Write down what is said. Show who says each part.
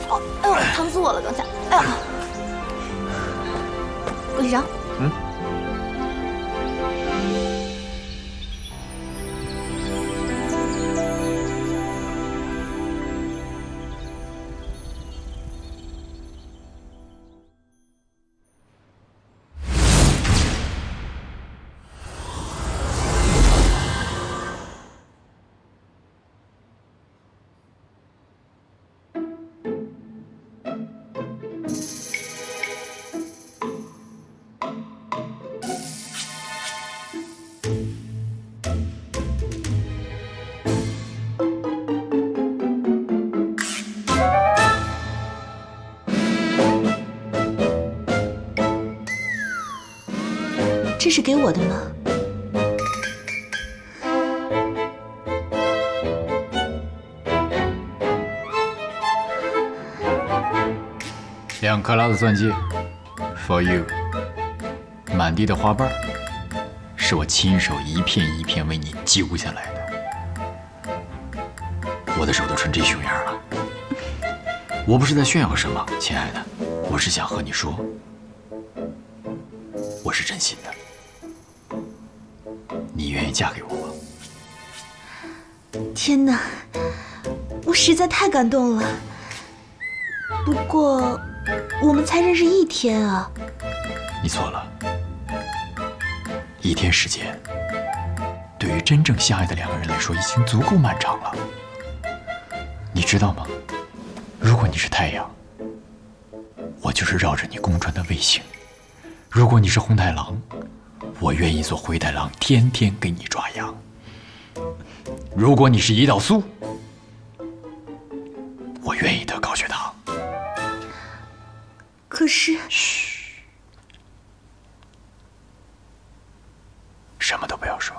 Speaker 1: 哦，哎呦，疼死我了！刚才，哎呀，顾局长。
Speaker 2: 这是给我的吗？2
Speaker 3: 克拉的钻戒 ，for you。满地的花瓣，是我亲手一片一片为你揪下来的。我的手都成这熊样了。我不是在炫耀什么，亲爱的，我是想和你说，我是真心的。你愿意嫁给我吗？
Speaker 2: 天哪，我实在太感动了。不过，我们才认识1天啊。
Speaker 3: 你錯了，1天時間，對於真正相愛的2個人來說，已經足夠漫長了。你知道嗎？如果你是太陽，我就是繞着你公轉的衛星；如果你是紅太狼，我願意做灰太狼，天天給你抓癢。如果你是胰島素，我願意得高血糖。
Speaker 2: 可是，
Speaker 3: 噓，什麼都不要說。